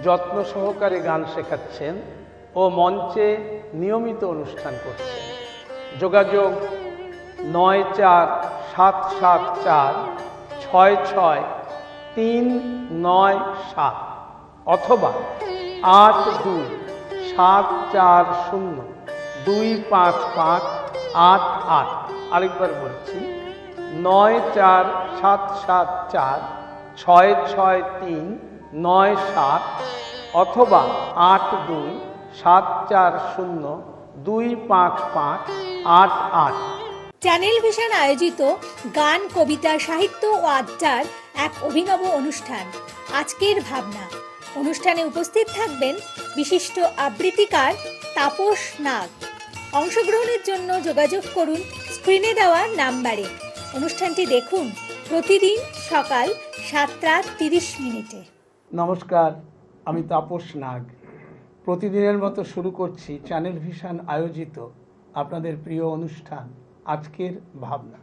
যত্ন সহকারে গান শেখাচ্ছেন ও মঞ্চে নিয়মিত অনুষ্ঠান করছেন। যোগাযোগ 9474663997 অথবা 8274025588। আরেকবার বলছি 9477463997 অথবা 8274025588। চ্যানেল ভিশন আয়োজিত গান, কবিতা, সাহিত্য ও আড্ডার এক অভিনব অনুষ্ঠান আজকের ভাবনা। অনুষ্ঠানে উপস্থিত থাকবেন বিশিষ্ট আবৃত্তিকার তাপস নাগ। অংশগ্রহণের জন্য যোগাযোগ করুন স্ক্রিনে দেওয়া নাম্বারে। অনুষ্ঠানটি দেখুন প্রতিদিন সকাল 7:30। নমস্কার, আমি তাপস নাগ। প্রতিদিনের মতো শুরু করছি চ্যানেল ভিশন আয়োজিত আপনাদের প্রিয় অনুষ্ঠান আজকের ভাবনা।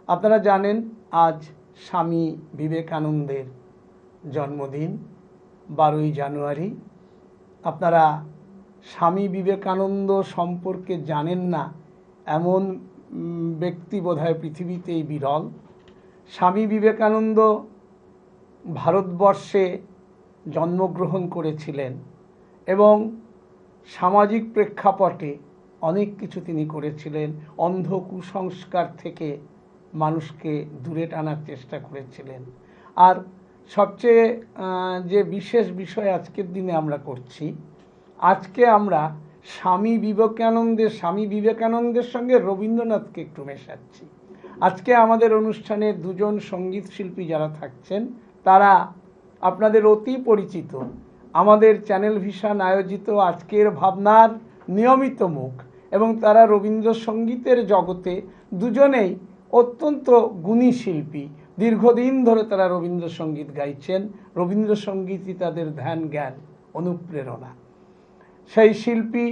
আপনারা জানেন আজ স্বামী বিবেকানন্দের জন্মদিন, 12ই জানুয়ারি। আপনারা স্বামী বিবেকানন্দ সম্পর্কে জানেন না এমন ব্যক্তি বোধহয় পৃথিবীতেই বিরল। স্বামী বিবেকানন্দ ভারতবর্ষে জন্মগ্রহণ করেছিলেন এবং সামাজিক প্রেক্ষাপটে অনেক কিছু তিনি করেছিলেন। অন্ধ কুসংস্কার থেকে মানুষকে দূরে টানার চেষ্টা করেছিলেন। আর সবচেয়ে যে বিশেষ বিষয় আজকের দিনে আমরা করছি, আজকে আমরা স্বামী বিবেকানন্দের সঙ্গে রবীন্দ্রনাথকে একটু মেশাচ্ছি। আজকে আমাদের অনুষ্ঠানে দুজন সঙ্গীত শিল্পী যারা থাকছেন তারা আপনাদের অতি পরিচিত, আমাদের চ্যানেল ভিশন আয়োজিত আজকের ভাবনার নিয়মিত মুখ, এবং তারা রবীন্দ্রসঙ্গীতের জগতে দুজনেই অত্যন্ত গুণী শিল্পী। দীর্ঘদিন ধরে তারা রবীন্দ্রসঙ্গীত গাইছেন। রবীন্দ্রসঙ্গীতই তাদের ধ্যান, জ্ঞান, অনুপ্রেরণা। সেই শিল্পী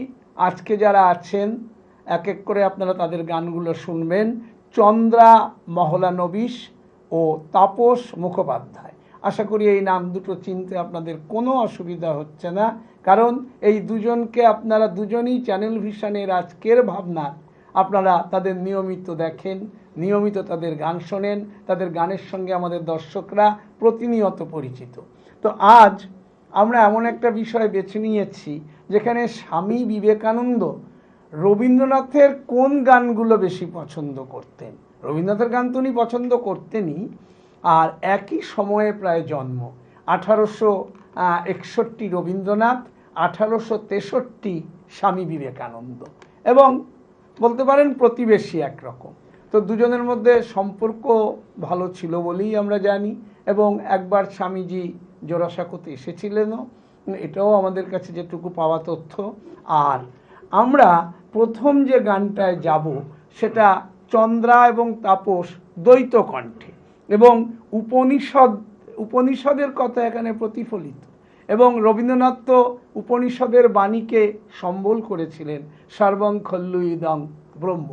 আজকে যারা আছেন এক এক করে আপনারা তাদের গানগুলো শুনবেন। চন্দ্রা মহলানবিশ ও তাপস মুখোপাধ্যায়। আশা করি এই নাম দুটো চিনতে আপনাদের কোনো অসুবিধা হচ্ছে না, কারণ এই দুজনকে আপনারা দুজনই চ্যানেল ভিশনের আজকের ভাবনা আপনারা তাদের নিয়মিত দেখেন, নিয়মিত তাদের গান শোনেন, তাদের গানের সঙ্গে আমাদের দর্শকরা প্রতিনিয়ত পরিচিত। তো আজ আমরা এমন একটা বিষয় বেছে নিয়েছি যেখানে স্বামী বিবেকানন্দ রবীন্দ্রনাথের কোন গানগুলো বেশি পছন্দ করতেন। রবীন্দ্রনাথের গান তো উনি পছন্দ করতেনই, আর একই সময়ে প্রায় জন্ম। 1861 রবীন্দ্রনাথ, 1863 স্বামী বিবেকানন্দ, এবং বলতে পারেন প্রতিবেশী একরকম। তো দুজনের মধ্যে সম্পর্ক ভালো ছিল বলেই আমরা জানি, এবং একবার স্বামীজি জোড়াসাঁকোতে এসেছিলেনও, এটাও আমাদের কাছে যেটুকু পাওয়া তথ্য। আর আমরা প্রথম যে গানটায় যাব সেটা চন্দ্রা এবং তাপস দ্বৈত কণ্ঠে, এবং উপনিষদের কথা এখানে প্রতিফলিত। এবং রবীন্দ্রনাথ তো উপনিষদের বাণীকে সম্বল করেছিলেন সর্বং খল্লু ইদং ব্রহ্ম।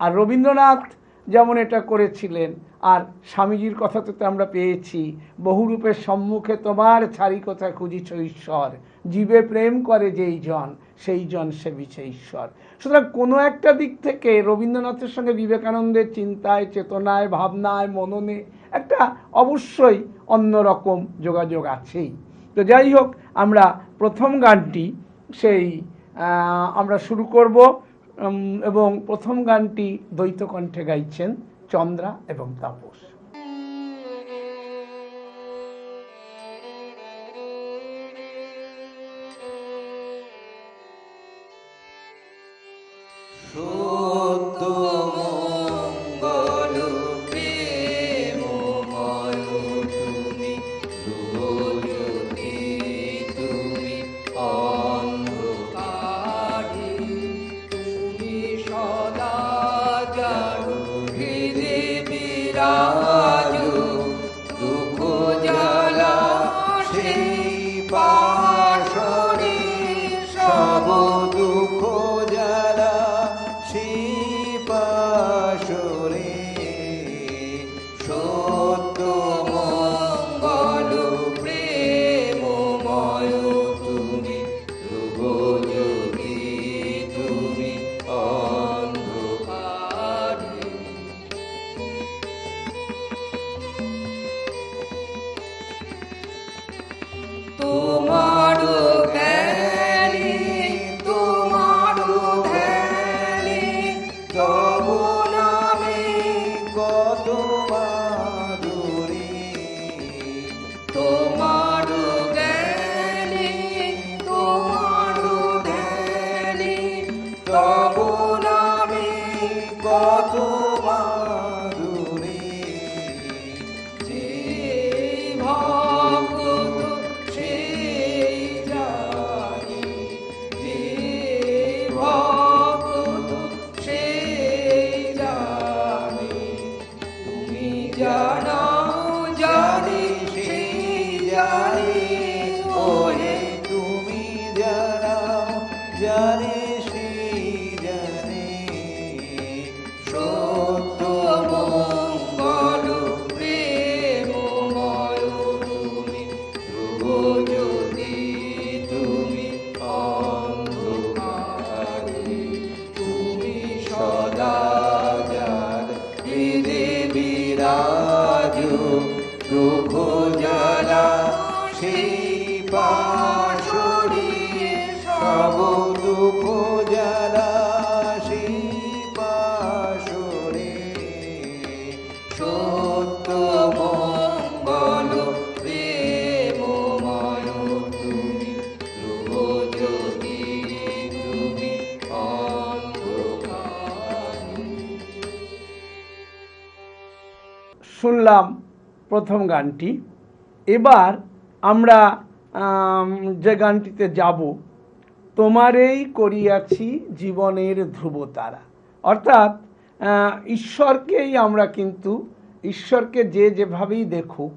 আর রবীন্দ্রনাথ যেমন এটা করেছিলেন, আর স্বামীজির কথা তো আমরা পেয়েছি, বহুরূপের সম্মুখে তোমার ছাড়ি কোথায় খুঁজিছ ঈশ্বর, জীবে প্রেম করে যেই জন সেই জন সেবিছে ঈশ্বর। সুতরাং কোনো একটা দিক থেকে রবীন্দ্রনাথের সঙ্গে বিবেকানন্দের চিন্তায়, চেতনায়, ভাবনায়, মননে একটা অবশ্যই অন্যরকম যোগাযোগ আছেই। তো যাই হোক, আমরা প্রথম গানটি আমরা শুরু করব, এবং প্রথম গানটি দ্বৈত কণ্ঠে গাইছেন চন্দ্রা এবং তাপস। Ram তোমার ধ্যানে, তোমার ধ্যানে তব নামে কত মাধুরী। তোমার জ্ঞানে, তোমার ধ্যানে তব নামে কত মাধুরী। যে ভক্ত সেই জানে, যে ভক্ত সেই জানে। তুমি জানাও জানে সেই জানে, ওহে তুমি জানাও জানে সেই জানে। সত্য মঙ্গল প্রেমময় তুমি, ধ্রুবজ্যোতি তুমি অন্ধকারে। তুমি সদা যার হৃদে বিরাজ, দুঃখ জ্বালা সেই পাশরি, সব দুঃখ জ্বালা সেই পাশরে। সত্য মঙ্গল প্রেমময় তুমি, ধ্রুবজ্যোতি তুমি অন্ধকারে। শুনলাম প্রথম গানটি। এবার আমরা যে গানটিতে যাব, তোমারেই করিয়াছি জীবনের ধ্রুবতারা। অর্থাৎ ঈশ্বরকেই আমরা কিন্তু, ঈশ্বরকে যে যেভাবেই দেখুক,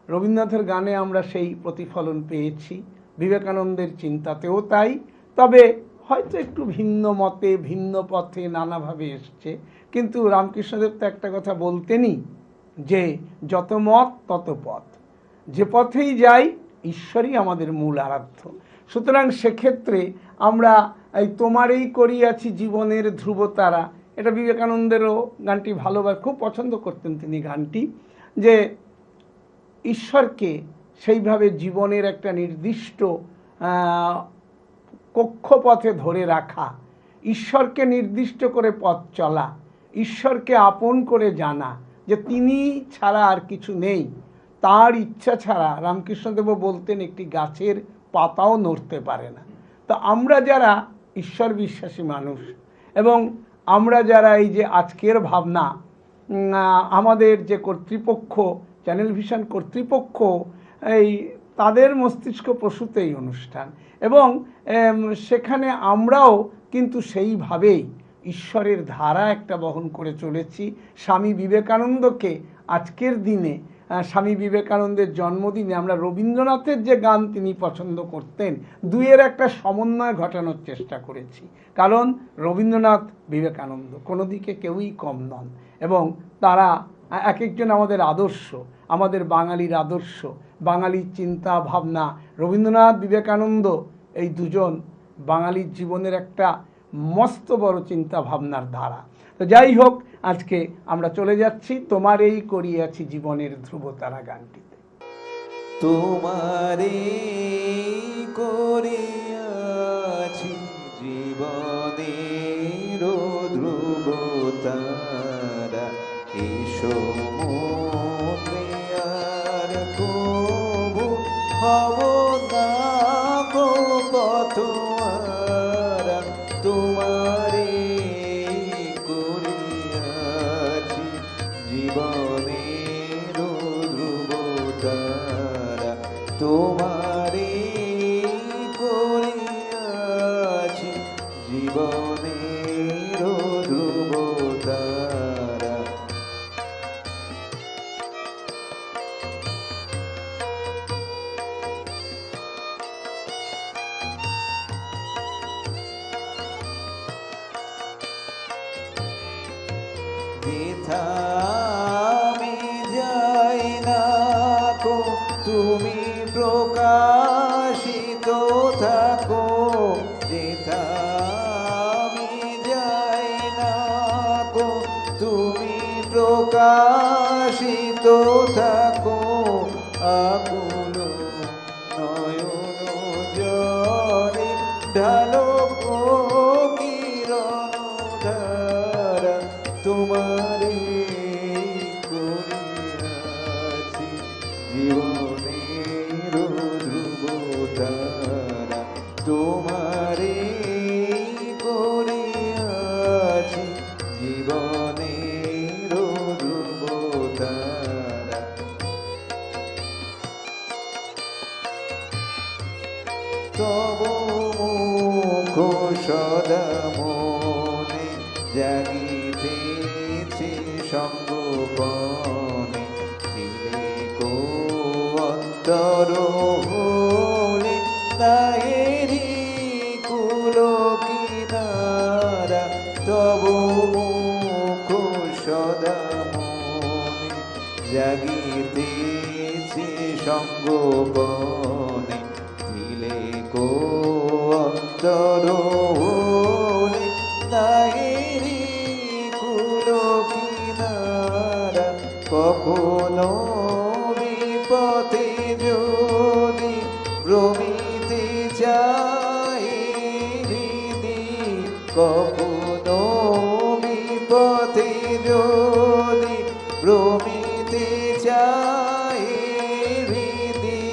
রবীন্দ্রনাথের গানে আমরা সেই প্রতিফলন পেয়েছি, বিবেকানন্দের চিন্তাতেও তাই। তবে হয়তো একটু ভিন্ন মতে, ভিন্ন পথে, নানাভাবে এসছে। কিন্তু রামকৃষ্ণদেব তো একটা কথা বলতেনই যে যত মত তত পথ, যে পথেই যাই ঈশ্বরই আমাদের মূল আরাধ্য। সুতরাং সেক্ষেত্রে আমরা এই তোমারেই করিয়াছি জীবনের ধ্রুবতারা, এটা বিবেকানন্দেরও গানটি ভালোবাসা, খুব পছন্দ করতেন তিনি গানটি, যে ঈশ্বরকে সেইভাবে জীবনের একটা নির্দিষ্ট কক্ষপথে ধরে রাখা, ঈশ্বরকে নির্দিষ্ট করে পথ চলা, ঈশ্বরকে আপন করে জানা যে তিনি ছাড়া আর কিছু নেই, তার ইচ্ছা ছাড়া রামকৃষ্ণদেবও বলতেন একটি গাছের পাতাও নড়তে পারে না। তো আমরা যারা ঈশ্বর বিশ্বাসী মানুষ, এবং আমরা যারা এই যে আজকের ভাবনা, আমাদের যে কর্তৃপক্ষ, চ্যানেল ভিশন কর্তৃপক্ষ, এই তাদের মস্তিষ্ক প্রসূত এই অনুষ্ঠান, এবং সেখানে আমরাও কিন্তু সেইভাবেই ঈশ্বরের ধারা একটা বহন করে চলেছি। স্বামী বিবেকানন্দকে আজকের দিনে, স্বামী বিবেকানন্দের জন্মদিনে আমরা রবীন্দ্রনাথের যে গান তিনি পছন্দ করতেন, দুইয়ের একটা সমন্বয় ঘটানোর চেষ্টা করেছি। কারণ রবীন্দ্রনাথ, বিবেকানন্দ কোনো দিকে কেউই কম নন, এবং তারা এক একজন আমাদের আদর্শ, আমাদের বাঙালির আদর্শ, বাঙালির চিন্তা ভাবনা। রবীন্দ্রনাথ, বিবেকানন্দ এই দুজন বাঙালির জীবনের একটা মস্ত বড় চিন্তা ভাবনার ধারা। তো যাই হোক, আজকে আমরা চলে যাচ্ছি তোমারেই করিয়াছি জীবনের ধ্রুবতারা গানটিতে। তোমারেই করিয়াছি জীবনের ধ্রুবতারা, এসো মনে আর কবু হব না গো পথহারা। তোমারেই করিয়াছি জীবনের ধ্রুবতারা, তোমারেই করিয়াছি জীবনের ধ্রুবতারা। যেথা আমি যাই না কো তুমি প্রকাশিত থাকো, যেথা আমি যাই না কো তুমি প্রকাশিত থাকো। আকুল নয়ন ঢালো গো কিরণ ধারা তোমারে করিয়াছি জীবনের ধ্রুব তারা তোমারে করিয়াছি জীবনের ধ্রুব তারা তব মুখ সদা মনে জাগিতেছে সঙ্গপনে দিলে কো অন্তর হলে তাহেরি কুল কিনারা তব মুখ সদা মনে জাগিতেছে সঙ্গপনে দিলে কো অন্তর হলে তাহেরি কুল কিনারা কখনো বিপথে যদি ভ্রমিতে যায় হৃদি কখনো বিপথে যদি ভ্রমিতে যায় হৃদি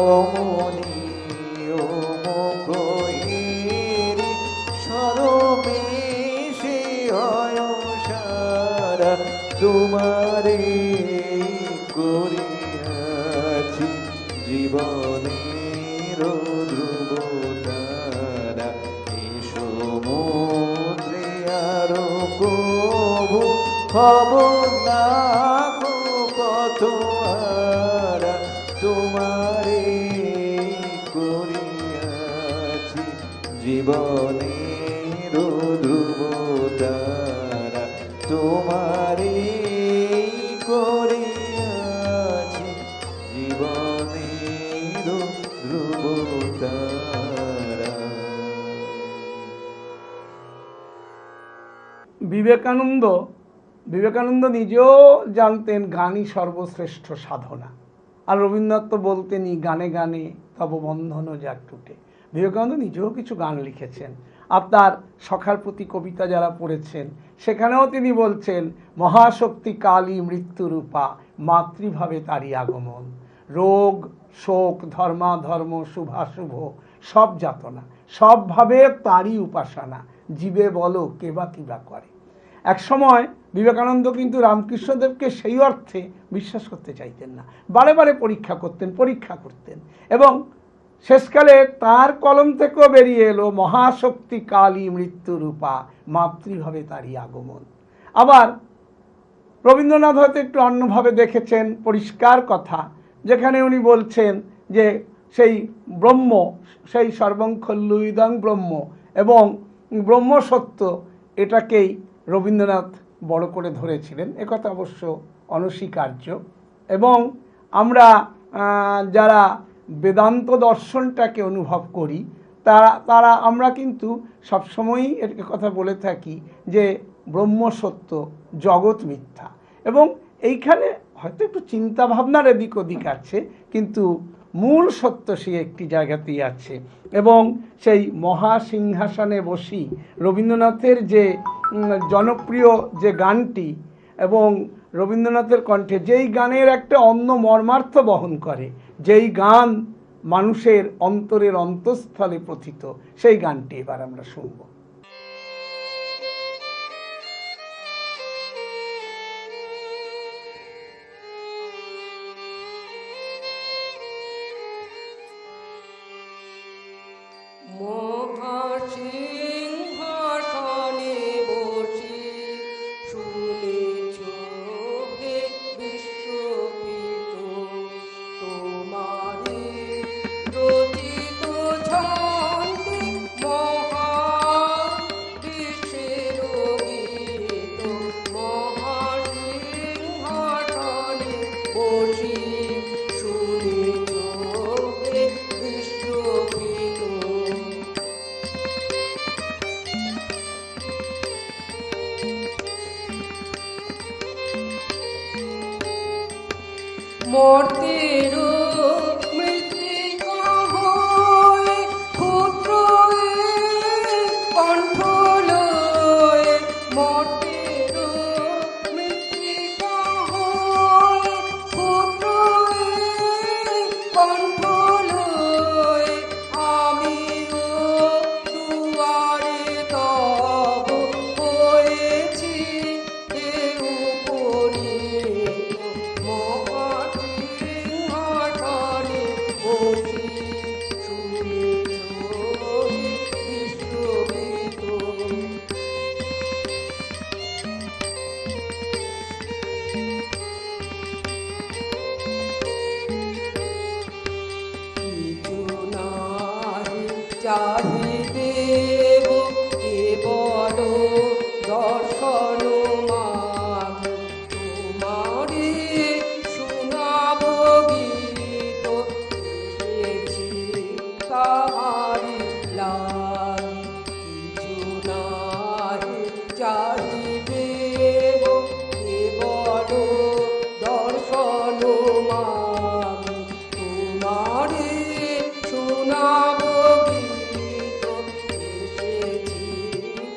অমনি অমুখেরি সরমেশে হয় সারা তোমারে করিয়াছি জীবনের ধ্রুব তারা এ সমুদ্রে আরো কবু হব না গো কত হারা তোমারে করিয়াছি জীবনের ধ্রুব তারা তোমারে করিয়াছি জীবনের ধ্রুব তারা। বিবেকানন্দ নিজেও জানতেন গানই সর্বশ্রেষ্ঠ সাধনা, আর রবীন্দ্রনাথ তো বলতেনই গানে গানে তব বন্ধন যাক টুটে। বিবেকানন্দ নিজেও কিছু গান লিখেছেন, আর তার সখার প্রতি কবিতা যারা পড়েছেন সেখানেও তিনি বলছেন মহাশক্তি কালী মৃত্যুরূপা মাতৃভাবে তারই আগমন, রোগ শোক ধর্মাধর্ম শুভাশুভ সব যাতনা সবভাবে তারই উপাসনা, জীবে বলো কেবা কিবা করে। এক সময় বিবেকানন্দ কিন্তু রামকৃষ্ণদেবকে সেই অর্থে বিশ্বাস করতে চাইতেন না, বারে বারে পরীক্ষা করতেন এবং শেষকালে তার কলম থেকেও বেরিয়ে এলো মহাশক্তি কালী মৃত্যুরূপা মাতৃভাবে তারই আগমন। আবার রবীন্দ্রনাথ হয়তো একটু অন্যভাবে দেখেছেন, পরিষ্কার কথা, যেখানে উনি বলছেন যে সেই ব্রহ্ম, সেই সর্বং খল্লু ইদং ব্রহ্ম এবং ব্রহ্ম সত্য, এটাকেই রবীন্দ্রনাথ বড় করে ধরেছিলেন, একথা অবশ্য অনস্বীকার্য। এবং আমরা যারা বেদান্ত দর্শনটাকে অনুভব করি তারা আমরা কিন্তু সবসময়ই এর কথা বলে থাকি যে ব্রহ্ম সত্য, জগৎ মিথ্যা। এবং এইখানে হয়তো একটু চিন্তা ভাবনার এদিক ওদিক আছে, কিন্তু মূল সত্য সেই একটি জায়গাতেই আছে। এবং সেই মহাসিংহাসনে বসি রবীন্দ্রনাথের যে জনপ্রিয় যে গানটি, এবং রবীন্দ্রনাথের কণ্ঠে যেই গানের একটা অন্য মর্মার্থ বহন করে, যেই গান মানুষের অন্তরের অন্তঃস্থলে প্রথিত, সেই গানটি এবার আমরা শুনব। মহাসিংহাসনে বসি শুনেছ হে বিশ্বপিত তোমারি রচিত ছন্দে মহা লয়ে আমিও দুয়ারে তব হয়েছি, কেউ পরিত মহাসিংহাসনে বসি, শুনেছ বিশ্ববিত। কিছু নাহি চাহিদেব কেবল দর্শন মাগ, তোমারে শোনাব গীত, এসেছি তাহারি লাগি। কিছু নাহি চাহিদেব কেবল দর্শন মাগ, তোমারে শোনাব গীত, এসেছি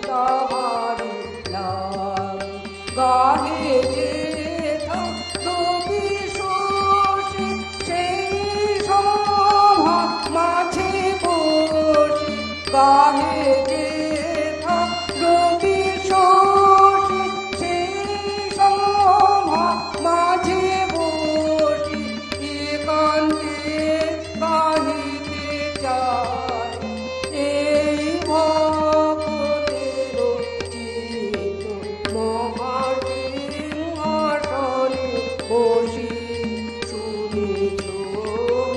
তাহারি লাগি। গাহে যেথা রবি শোষে সেই সভা মাঝে বসে, গাহে যেথা রবি শোষে সেই সভা মাঝে বসে, একান্তে গাহিতে চাই এই ভক্তের চিত, মহাসিংহাসনে বসি, শুনেছ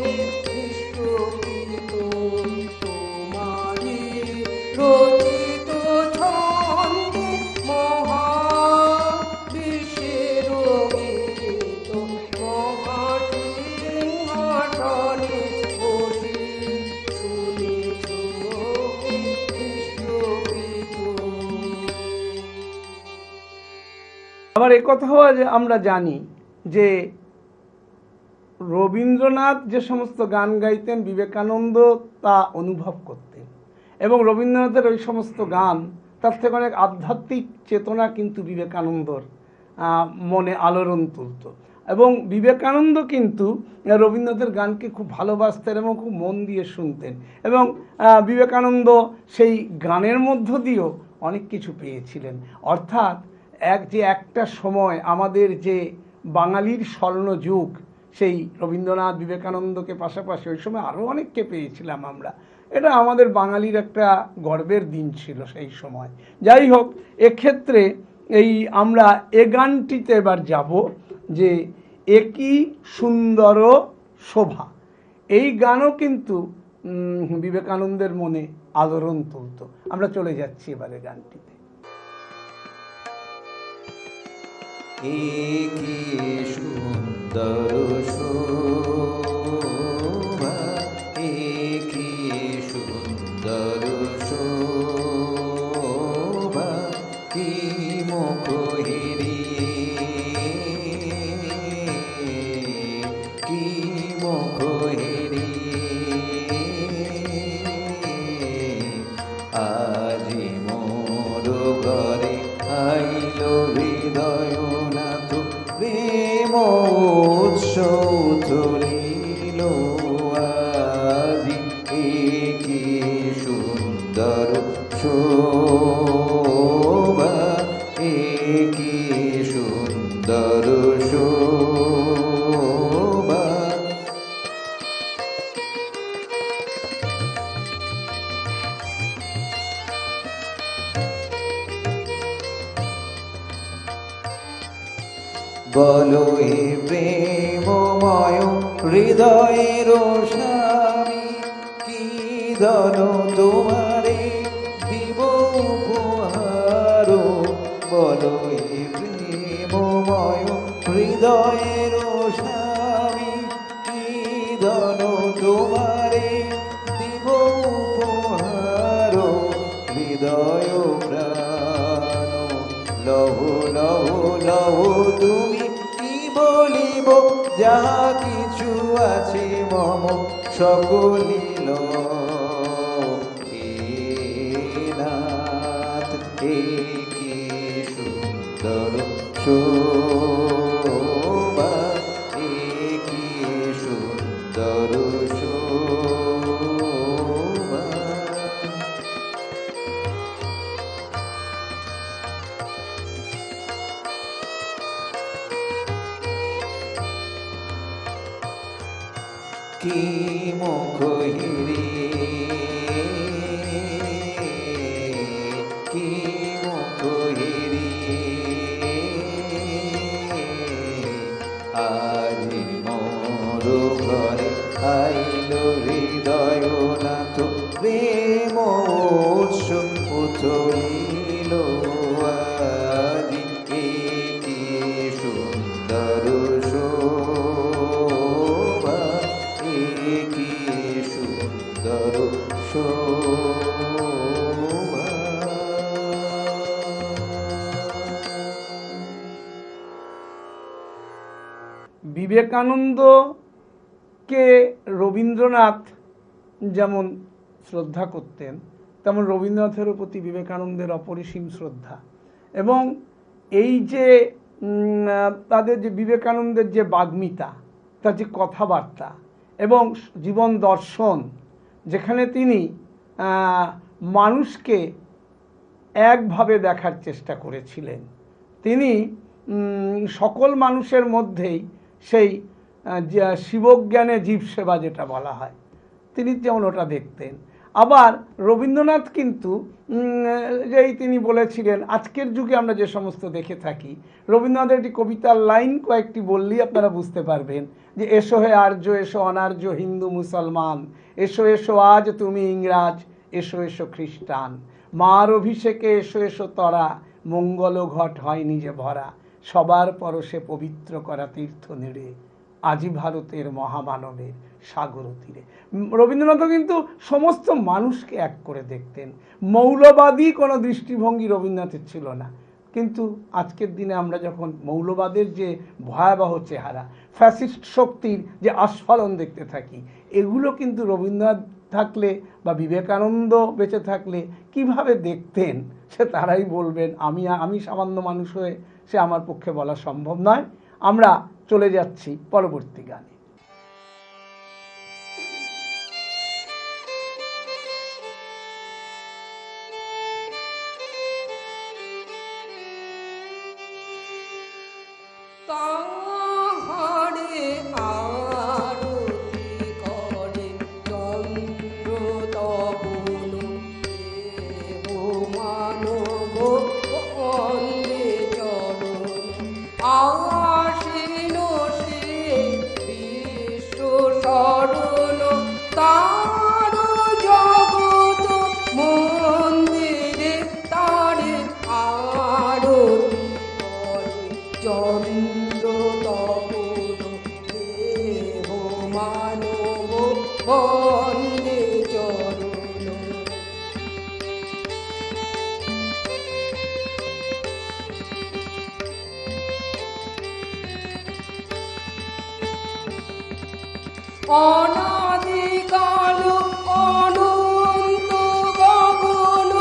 হে বিশ্বপিত, তোমারি রচিত ছন্দে মহাবিশ্বের গীত, মহাসিংহাসনে বসি, শুনেছ হে বিশ্বপিত। আবার একথাও যে আমরা জানি যে রবীন্দ্রনাথ যে সমস্ত গান গাইতেন বিবেকানন্দ তা অনুভব করতেন, এবং রবীন্দ্রনাথের ওই সমস্ত গান তার থেকে অনেক আধ্যাত্মিক চেতনা কিন্তু বিবেকানন্দর মনে আলোড়ন তুলত, এবং বিবেকানন্দ কিন্তু রবীন্দ্রনাথের গানকে খুব ভালোবাসতেন এবং খুব মন দিয়ে শুনতেন, এবং বিবেকানন্দ সেই গানের মধ্য দিয়েও অনেক কিছু পেয়েছিলেন। অর্থাৎ একটা সময় আমাদের যে বাঙালির স্বর্ণযুগ, সেই রবীন্দ্রনাথ বিবেকানন্দকে পাশাপাশি ওই সময় আরও অনেককে পেয়েছিলাম আমরা। এটা আমাদের বাঙালির একটা গর্বের দিন ছিল সেই সময়। যাই হোক, এক্ষেত্রে আমরা এ গানটিতে এবার যাব যে একই সুন্দর শোভা। এই গানও কিন্তু বিবেকানন্দের মনে আলোড়ন তুলত। আমরা চলে যাচ্ছি এবারে গানটিতে। একি সুন্দর শোভা, একি সুন্দর শোভা, কি মুখ হেরিয়ে, কি মুখ হেরিয়ে, আজি মোর ঘরে আইল হৃদয় নাথ, প্রেম উৎসব ধরিল আজি, একি সুন্দর শোভা, একি সুন্দর শোভা। বলো হে প্রেমময় হৃদয়ের স্বামী, কি ধন তোমারে দিব উপহার। বলো হে প্রেমময় হৃদয়ের স্বামী, কি ধন তোমারে দিব উপহার। হৃদয় প্রাণ লহ লহ লহ তুমি কি বলিব, যাহা কিছু আছে মম সকলিল। হে নাথ, কি সুন্দর শোভা, কি সুন্দর শোভা। কি মুখ হিরে, কি মুখ হিরে, আজি মোর ঘরে আইল হৃদয় নাথ, প্রেম উৎসব উথলিল আজি, কি সুন্দর শোভা, কি সুন্দর শোভা। বিবেকানন্দকে রবীন্দ্রনাথ যেমন শ্রদ্ধা করতেন, তেমন রবীন্দ্রনাথের প্রতি বিবেকানন্দের অপরিসীম শ্রদ্ধা। এবং এই যে তাদের যে বিবেকানন্দের যে বাগ্মিতা, তার যে কথাবার্তা এবং জীবন দর্শন, যেখানে তিনি মানুষকে একভাবে দেখার চেষ্টা করেছিলেন, তিনি সকল মানুষের মধ্যেই সেই শিবজ্ঞানে জীব সেবা যেটা বলা হয়, তিনি যেমন ওটা দেখতেন। আবার রবীন্দ্রনাথ কিন্তু যেই তিনি বলেছিলেন, আজকের যুগে আমরা যে সমস্ত দেখে থাকি, রবীন্দ্রনাথের একটি কবিতার লাইন কয়েকটি বললেই আপনারা বুঝতে পারবেন যে এসো হে আর্য, এসো অনার্য, হিন্দু মুসলমান, এসো এসো আজ তুমি ইংরাজ, এসো এসো খ্রিস্টান, মার অভিষেকে এসো এসো তরা, মঙ্গল ঘট হয় নিজে ভরা, সবার পরশে পবিত্র করা তীর্থ নেড়ে, আজি ভারতের মহামানবের সাগর তীরে। রবীন্দ্রনাথও কিন্তু সমস্ত মানুষকে এক করে দেখতেন। মৌলবাদী কোনো দৃষ্টিভঙ্গি রবীন্দ্রনাথের ছিল না। কিন্তু আজকের দিনে আমরা যখন মৌলবাদের যে ভয়াবহ চেহারা, ফ্যাসিস্ট শক্তির যে আস্ফালন দেখতে থাকি, এগুলো কিন্তু রবীন্দ্রনাথ থাকলে বা বিবেকানন্দ বেঁচে থাকলে কিভাবে দেখতেন সে তারাই বলবেন। আমি সামান্য মানুষ হয়ে সে আমার পক্ষে বলা সম্ভব নয়। আমরা চলে যাচ্ছি পরবর্তী গানে। তাহারে আরতি করে চন্দ্র তপন, দেব মানব বন্দে চরণ, আসীন সে বিশ্ব শরণ, তার জগৎ মন্দিরে তারে আরতি করে চন্দ্র তপন, দেব মানব বন্দে চরণ। অনাদিকাল অনন্ত গগন,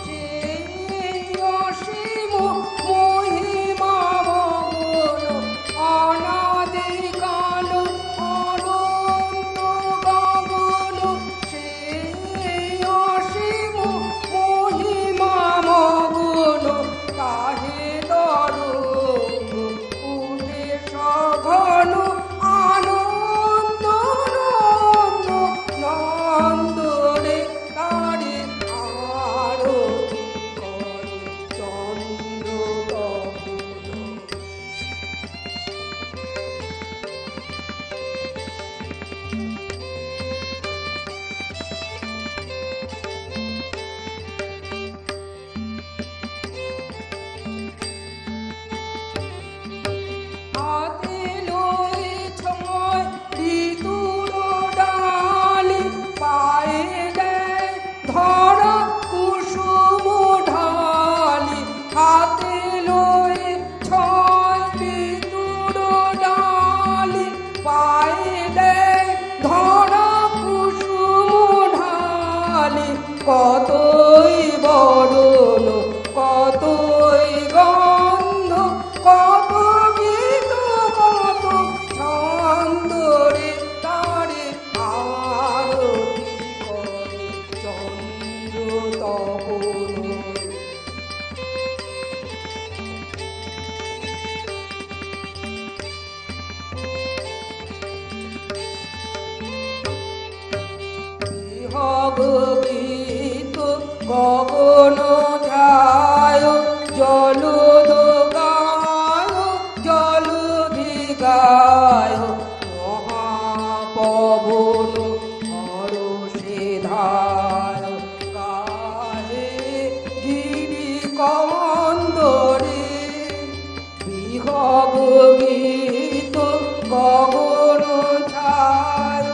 সেই অসীম মহিমা মগন, অনাদিকাল অনন্ত গগন, সেই অসীম মহিমা মগন, তাহে তরঙ্গ উঠে সঘন, আনন্দ গীত গগন ঝায় জলদ গায় জলধি গায় মহাপবন হরষে ধায় গাহে গিরি কন্দরে বিহগ গীত গগন ছায়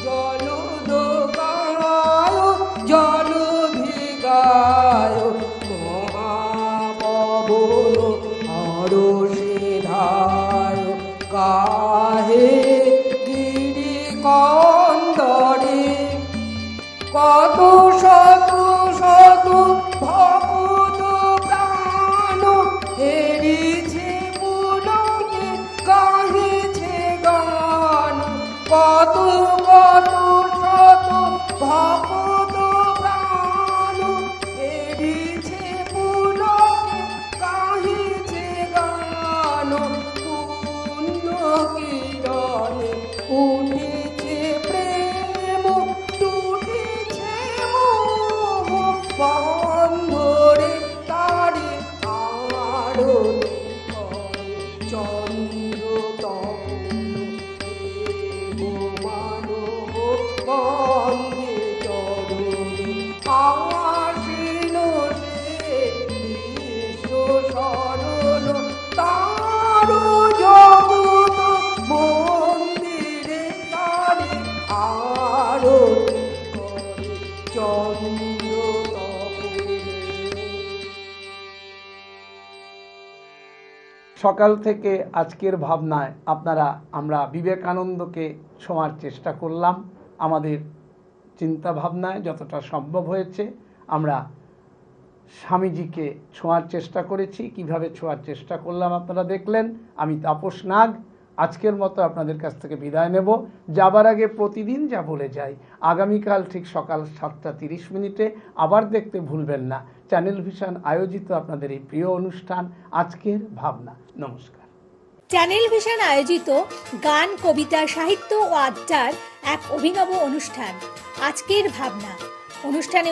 জলদ গায় জলধি গায় মহাপবন হরষে ধায় গাহে গিরি কন্দরে কত শত শত ভক্ত প্রাণ হেরিছে পুলকে গাহিছে গান কত কত শত ভক্ত প্রাণ হেরিছে পুলকে গাহিছে গান পুণ্য কিরণে উঠেছে প্রেম টুটেছে মোহ বন্ধরে তারে আরতি করে চন্দ্র মানব বন্দে চরণে আসিল সে বিশ্ব সরল তার জগত মন্দিরে তারে আরতি করে চন্দ্র সকাল থেকে আজকের ভাবনায় আমরা বিবেকানন্দকে ছোঁয়ার চেষ্টা করলাম। আমাদের চিন্তা ভাবনায় যতটা সম্ভব হয়েছে আমরা স্বামীজিকে ছোঁয়ার চেষ্টা করেছি। কিভাবে ছোঁয়ার চেষ্টা করলাম আপনারা দেখলেন। আমি তাপস নাগ আজকের মতো আপনাদের কাছ থেকে বিদায় নেব। যাবার আগে প্রতিদিন যা বলে যাই, আগামীকাল ঠিক সকাল 7:30 আবার দেখতে ভুলবেন না চ্যানেল ভিশন আয়োজিত আপনাদের এই প্রিয় অনুষ্ঠান আজকের ভাবনা। নমস্কার। চ্যানেল ভিশন আয়োজিত গান, কবিতা, সাহিত্য ও আড্ডার এক অভিনব অনুষ্ঠান আজকের ভাবনা অনুষ্ঠানে